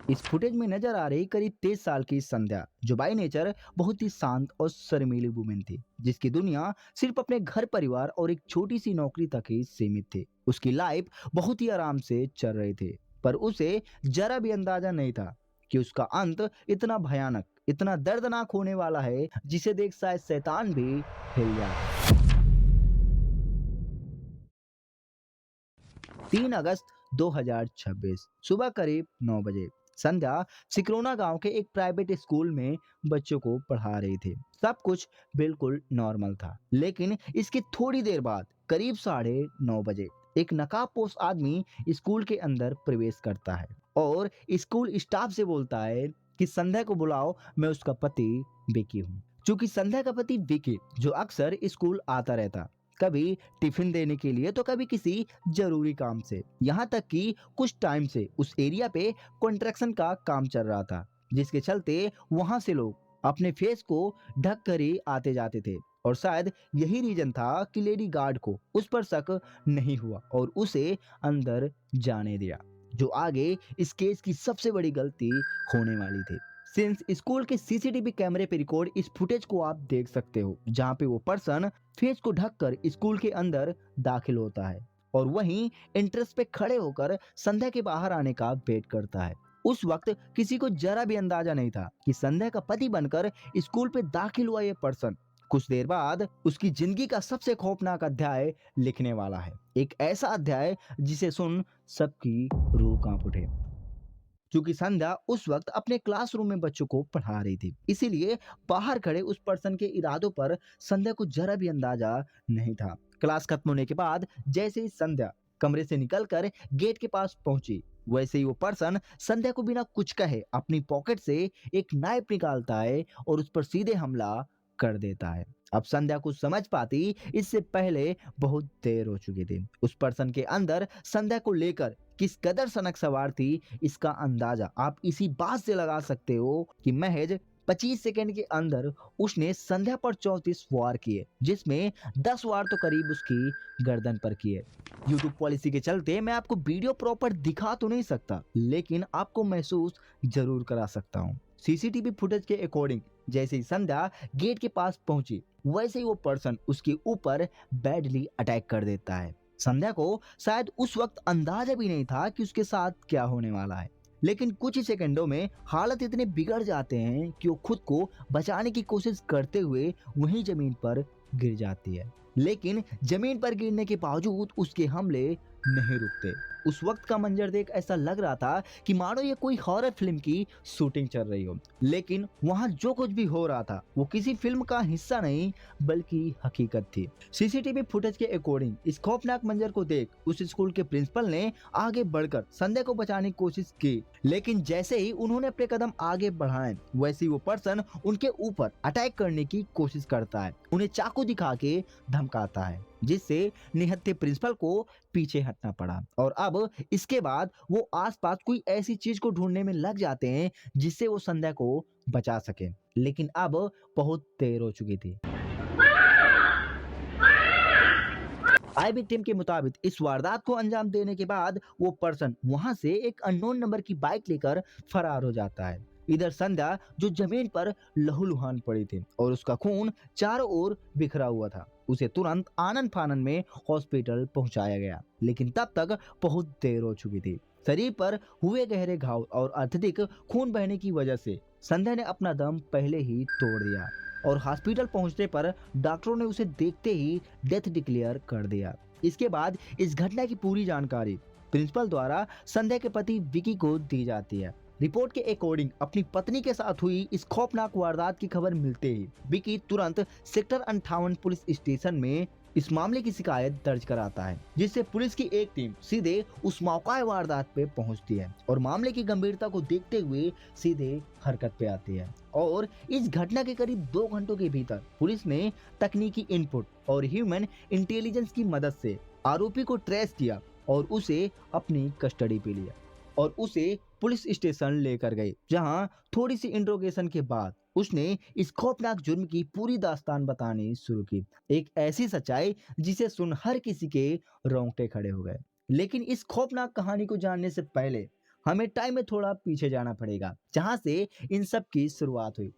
इस फुटेज में नजर आ रही करीब 23 साल की संध्या, जो बाय नेचर बहुत ही शांत और शर्मीली वुमेन थी, जिसकी दुनिया सिर्फ अपने घर परिवार और एक छोटी सी नौकरी तक ही सीमित थी। उसकी लाइफ बहुत ही आराम से चल रही थी, पर उसे जरा भी अंदाजा नहीं था कि उसका अंत इतना भयानक, इतना दर्दनाक होने वाला है, जिसे देख शायद शैतान भी हिल जाए। 3 अगस्त 2026 सुबह करीब 9 बजे संध्या सिकरोना गांव के एक प्राइवेट स्कूल में बच्चों को पढ़ा रही थी। सब कुछ बिल्कुल नॉर्मल था, लेकिन इसकी थोड़ी देर बाद करीब 9:30 बजे एक नकाबपोश आदमी स्कूल के अंदर प्रवेश करता है और स्कूल स्टाफ से बोलता है कि संध्या को बुलाओ, मैं उसका पति विकी हूँ। क्योंकि संध्या का पति विकी, जो अक्सर स्कूल आता रहता, कभी टिफिन देने के लिए तो कभी किसी जरूरी काम से, यहाँ तक कि कुछ टाइम से उस एरिया पे कंस्ट्रक्शन का काम चल रहा था, जिसके चलते वहां से लोग अपने फेस को ढक कर ही आते जाते थे। और शायद यही रीजन था कि लेडी गार्ड को उस पर शक नहीं हुआ और उसे अंदर जाने दिया, जो आगे इस केस की सबसे बड़ी गलती होने वाली थी। सिंस स्कूल के सीसीटीवी कैमरे पे रिकॉर्ड इस फुटेज को आप देख सकते हो, जहाँ पे वो पर्सन फेस को ढककर स्कूल के अंदर दाखिल होता है और वहीं एंट्रेंस पे खड़े होकर संध्या के बाहर आने का वेट करता है। उस वक्त किसी को जरा भी अंदाजा नहीं था कि संध्या का पति बनकर स्कूल पे दाखिल हुआ ये पर्सन कुछ देर बाद उसकी जिंदगी का सबसे खौफनाक अध्याय लिखने वाला है। एक ऐसा अध्याय जिसे सुन सबकी रूह कांप उठे। क्योंकि संध्या उस वक्त अपने क्लासरूम में बच्चों को पढ़ा रही थी, इसीलिए बाहर खड़े उस पर्सन के इरादों पर संध्या को जरा भी अंदाजा नहीं था। क्लास खत्म होने के बाद जैसे ही संध्या कमरे से निकलकर गेट के पास पहुंची, वैसे ही वो पर्सन संध्या को बिना कुछ कहे अपनी पॉकेट से एक नाइफ निकालता है और उस पर सीधे हमला कर देता है। अब संध्या कुछ समझ पाती इससे पहले बहुत देर हो चुकी थी। उस पर्सन के अंदर संध्या को लेकर किस कदर सनक सवार थी, इसका अंदाजा आप इसी बात से लगा सकते हो कि महज 25 सेकंड के अंदर उसने संध्या पर 34 वार किए, जिसमें 10 वार तो करीब उसकी गर्दन पर किए। यूट्यूब पॉलिसी के चलते मैं आपको वीडियो प्रॉपर दिखा तो नहीं सकता, लेकिन आपको महसूस जरूर करा सकता हूँ। सीसीटीवी फुटेज के अकॉर्डिंग जैसे ही संध्या गेट के पास पहुंची, वैसे ही वो पर्सन उसके ऊपर बैडली अटैक कर देता है। संध्या को शायद उस वक्त अंदाजा भी नहीं था कि उसके साथ क्या होने वाला है, लेकिन कुछ ही सेकंडों में हालत इतने बिगड़ जाते हैं कि वो खुद को बचाने की कोशिश करते हुए वहीं जमीन पर गिर जाती है। लेकिन जमीन पर गिरने के बावजूद उसके हमले नहीं रुकते। उस वक्त का मंजर देख ऐसा लग रहा था कि मानो ये कोई हॉरर फिल्म की शूटिंग चल रही हो, लेकिन वहां जो कुछ भी हो रहा था वो किसी फिल्म का हिस्सा नहीं बल्कि हकीकत थी। सीसीटीवी फुटेज के अकॉर्डिंग इस खौफनाक मंजर को देख उस स्कूल के प्रिंसिपल ने आगे बढ़कर संध्या को बचाने की कोशिश की, लेकिन जैसे ही उन्होंने अपने कदम आगे बढ़ाए, वैसे ही वो पर्सन उनके ऊपर अटैक करने की कोशिश करता है, उन्हें चाकू दिखा के धमकाता है, जिससे निहत्थे प्रिंसिपल को पीछे हटना पड़ा। और अब इसके बाद वो आसपास कोई ऐसी चीज को ढूंढने में लग जाते हैं जिससे वो संध्या को बचा सके, लेकिन अब बहुत देर हो चुकी थी। आईबी टीम के मुताबिक इस वारदात को अंजाम देने के बाद वो पर्सन वहां से एक अननोन नंबर की बाइक लेकर फरार हो जाता है। इधर संध्या जो जमीन पर लहूलुहान पड़ी थी और उसका खून चारों ओर बिखरा हुआ था, उसे तुरंत आनन फानन में हॉस्पिटल पहुंचाया गया, लेकिन तब तक बहुत देर हो चुकी थी। शरीर पर हुए गहरे घाव और अत्यधिक खून बहने की वजह से संध्या ने अपना दम पहले ही तोड़ दिया और हॉस्पिटल पहुंचने पर डॉक्टरों ने उसे देखते ही डेथ डिक्लेयर कर दिया। इसके बाद इस घटना की पूरी जानकारी प्रिंसिपल द्वारा संध्या के पति विकी को दी जाती है। रिपोर्ट के अकॉर्डिंग अपनी पत्नी के साथ हुई इस खौफनाक वारदात की खबर मिलते ही विकी तुरंत सेक्टर 58 पुलिस स्टेशन में इस मामले की शिकायत दर्ज कराता है, जिससे पुलिस की एक टीम सीधे उस मौका वारदात पे पहुंचती है और मामले की गंभीरता को देखते हुए सीधे हरकत पे आती है। और इस घटना के करीब 2 घंटों के भीतर पुलिस ने तकनीकी इनपुट और ह्यूमन इंटेलिजेंस की मदद से आरोपी को ट्रेस किया और उसे अपनी कस्टडी पे लिया और उसे पुलिस स्टेशन लेकर गए, जहां थोड़ी सी इंट्रोगेशन के बाद उसने इस खौफनाक जुर्म की पूरी दास्तान बतानी शुरू की। एक ऐसी सच्चाई जिसे सुन हर किसी के रोंगटे खड़े हो गए। लेकिन इस खौफनाक कहानी को जानने से पहले हमें टाइम में थोड़ा पीछे जाना पड़ेगा, जहां से इन सब की शुरुआत हुई।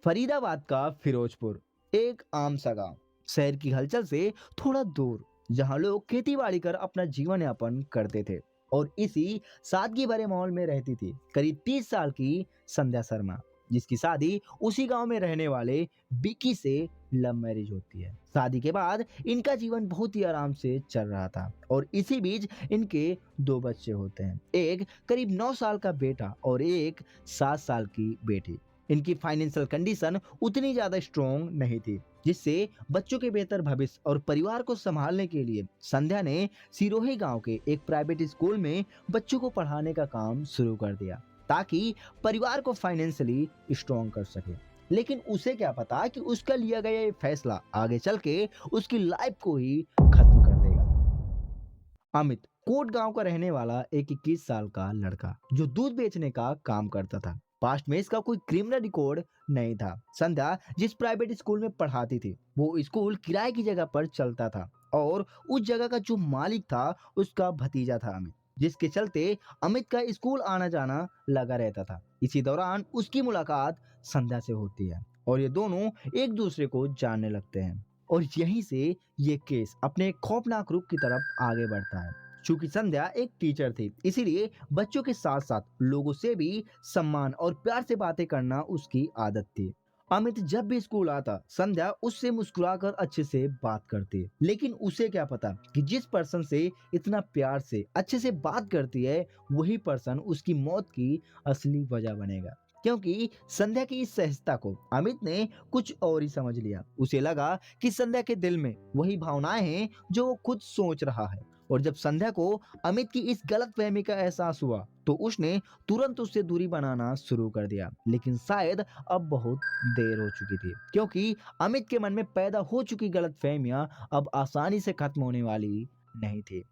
फरीदाबाद का फिरोजपुर एक आम सा गांव, शहर की हलचल से थोड़ा दूर, जहां लोग खेती बाड़ी कर अपना जीवन यापन करते थे। और इसी सादगी भरे माहौल में रहती थी करीब 30 साल की संध्या शर्मा, जिसकी शादी उसी गांव में रहने वाले बिकी से लव मैरिज होती है। शादी के बाद इनका जीवन बहुत ही आराम से चल रहा था और इसी बीच इनके दो बच्चे होते हैं, एक करीब 9 साल का बेटा और एक 7 साल की बेटी। इनकी फाइनेंशियल कंडीशन उतनी ज्यादा स्ट्रॉन्ग नहीं थी, जिससे बच्चों के बेहतर भविष्य और परिवार को संभालने के लिए संध्या ने सिरोही गांव के एक प्राइवेट स्कूल में बच्चों को पढ़ाने का काम शुरू कर दिया, ताकि परिवार को फाइनेंशियली स्ट्रॉन्ग कर सके। लेकिन उसे क्या पता कि उसका लिया गया ये फैसला आगे चल के उसकी लाइफ को ही खत्म कर देगा। अमित कोट गांव का रहने वाला एक 21 साल का लड़का, जो दूध बेचने का काम करता था। पास्ट में इसका कोई क्रिमिनल रिकॉर्ड नहीं था। संध्या जिस प्राइवेट स्कूल में पढ़ाती थी, वो स्कूल किराए की जगह पर चलता था और उस जगह का जो मालिक था उसका भतीजा था अमित, जिसके चलते अमित का स्कूल आना जाना लगा रहता था। इसी दौरान उसकी मुलाकात संध्या से होती है और ये दोनों एक दूसरे को जानने लगते हैं। और यहीं से ये केस अपने खौफनाक रुख की तरफ आगे बढ़ता है। चूंकि संध्या एक टीचर थी, इसीलिए बच्चों के साथ साथ लोगों से भी सम्मान और प्यार से बातें करना उसकी आदत थी। अमित जब भी स्कूल आता, संध्या उससे मुस्कुराकर अच्छे से बात करती, लेकिन उसे क्या पता कि जिस पर्सन से इतना प्यार से अच्छे से बात करती है, वही पर्सन उसकी मौत की असली वजह बनेगा। क्योंकि संध्या की इस सहजता को अमित ने कुछ और ही समझ लिया। उसे लगा कि संध्या के दिल में वही भावनाएं हैं जो वो खुद सोच रहा है। और जब संध्या को अमित की इस गलतफहमी का एहसास हुआ, तो उसने तुरंत उससे दूरी बनाना शुरू कर दिया। लेकिन शायद अब बहुत देर हो चुकी थी, क्योंकि अमित के मन में पैदा हो चुकी गलतफहमियां अब आसानी से खत्म होने वाली नहीं थी।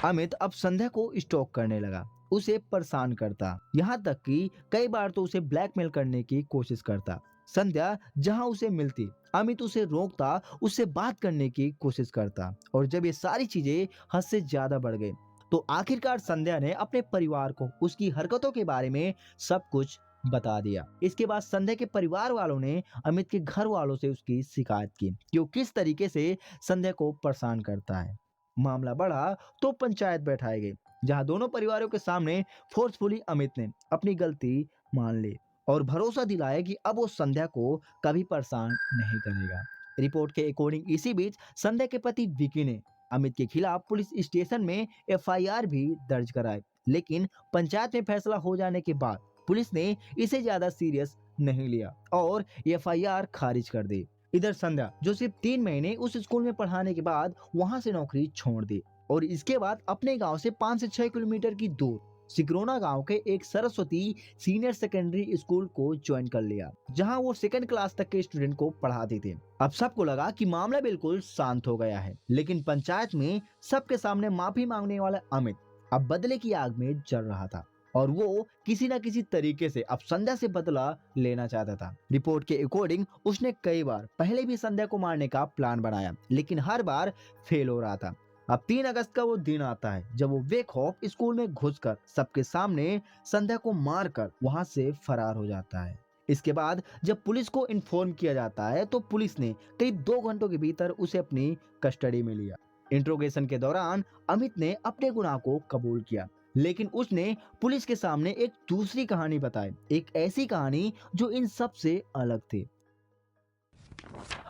अमित अब संध्या को स्टॉक करने लगा, उसे परेशान करता, यहाँ तक कि कई बार तो उसे ब्लैकमेल करने की कोशिश करता। संध्या जहाँ उसे मिलती, अमित उसे रोकता, उससे बात करने की कोशिश करता। और जब ये सारी चीजें हद से ज्यादा बढ़ गई, तो आखिरकार संध्या ने अपने परिवार को उसकी हरकतों के बारे में सब कुछ बता दिया। इसके बाद संध्या के परिवार वालों ने अमित के घर वालों से उसकी शिकायत की कि वो किस तरीके से संध्या को परेशान करता है। मामला बढ़ा तो पंचायत बैठाई गई, जहां दोनों परिवारों के सामने फोर्सफुली अमित ने अपनी गलती मान ली और भरोसा दिलाया कि अब वो संध्या को कभी परेशान नहीं करेगा। रिपोर्ट के अकॉर्डिंग इसी बीच संध्या के पति विकी ने अमित के खिलाफ पुलिस स्टेशन में एफआईआर भी दर्ज कराई, लेकिन पंचायत में फैसला हो जाने के बाद पुलिस ने इसे ज्यादा सीरियस नहीं लिया और एफआईआर खारिज कर दी। इधर संध्या, जो सिर्फ 3 महीने उस स्कूल में पढ़ाने के बाद वहां से नौकरी छोड़ दी और इसके बाद अपने गांव से 5 से 6 किलोमीटर की दूर सिकरोना गांव के एक सरस्वती सीनियर सेकेंडरी स्कूल को ज्वाइन कर लिया, जहां वो 2nd क्लास तक के स्टूडेंट को पढ़ाती थी। अब सबको लगा कि मामला बिल्कुल शांत हो गया है, लेकिन पंचायत में सबके सामने माफी मांगने वाला अमित अब बदले की आग में जल रहा था और वो किसी न किसी तरीके से अब संध्या से बदला लेना चाहता था। रिपोर्ट के अकॉर्डिंग उसने कई बार पहले भी संध्या को मारने का प्लान बनाया, लेकिन हर बार फेल हो रहा था। अब 3 अगस्त का वो दिन आता है जब वो बेखौफ स्कूल में घुसकर सबके सामने संध्या को मारकर वहां से फरार हो जाता है। इसके बाद जब पुलिस को इन्फॉर्म किया जाता है, तो पुलिस ने करीब 2 घंटों के भीतर उसे अपनी कस्टडी में लिया। इंट्रोगेशन के दौरान अमित ने अपने गुनाह को कबूल किया, लेकिन उसने पुलिस के सामने एक दूसरी कहानी बताई, एक ऐसी कहानी जो इन सब से अलग थी।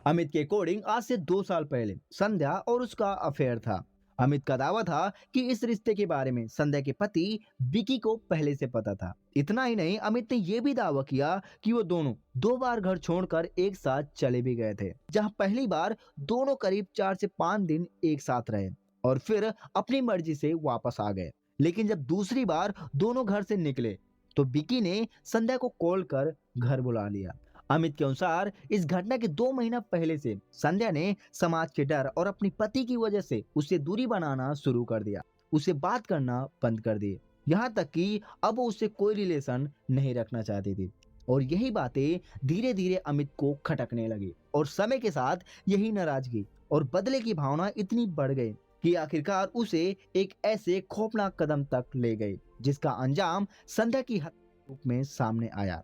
अमित के अकॉर्डिंग आज से 2 साल पहले संध्या और उसका अफेयर था। अमित का दावा था कि इस रिश्ते के बारे में संध्या के पति विकी को पहले से पता था। इतना ही नहीं, अमित ने यह भी दावा किया कि वो दोनों 2 बार घर छोड़कर एक साथ चले भी गए थे, जहां पहली बार दोनों करीब 4 से 5 दिन एक साथ रहे और फिर अपनी मर्जी से वापस आ गए। लेकिन जब दूसरी बार दोनों घर से निकले, तो विकी ने संध्या को कॉल कर घर बुला लिया। अमित के अनुसार इस घटना के 2 महीना पहले से संध्या ने समाज के डर और अपनी पति की वजह से उससे दूरी बनाना शुरू कर दिया, उसे बात करना बंद कर दिए, यहाँ तक कि अब वो उससे कोई रिलेशन नहीं रखना चाहती थी। और यही बातें धीरे धीरे अमित को खटकने लगी और समय के साथ यही नाराजगी और बदले की भावना इतनी बढ़ गई कि आखिरकार उसे एक ऐसे खौफनाक कदम तक ले गए जिसका अंजाम संध्या की हत्या के रूप में सामने आया।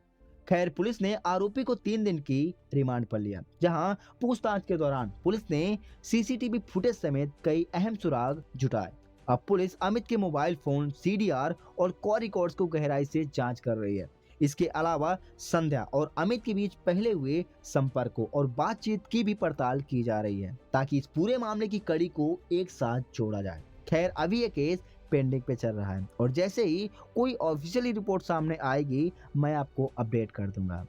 खैर, पुलिस ने आरोपी को 3 दिन की रिमांड पर लिया, जहां पूछताछ के दौरान पुलिस ने सीसीटीवी फुटेज समेत कई अहम सुराग जुटाए। अब पुलिस अमित के मोबाइल फोन, सीडीआर और कॉल रिकॉर्ड्स को गहराई से जांच कर रही है। इसके अलावा संध्या और अमित के बीच पहले हुए संपर्कों और बातचीत की भी पड़ताल की जा रही है, ताकि इस पूरे मामले की कड़ी को एक साथ जोड़ा जाए। खैर, अभी ये केस पेंडिंग पे चल रहा है और जैसे ही कोई ऑफिशियली रिपोर्ट सामने आएगी, मैं आपको अपडेट कर दूंगा।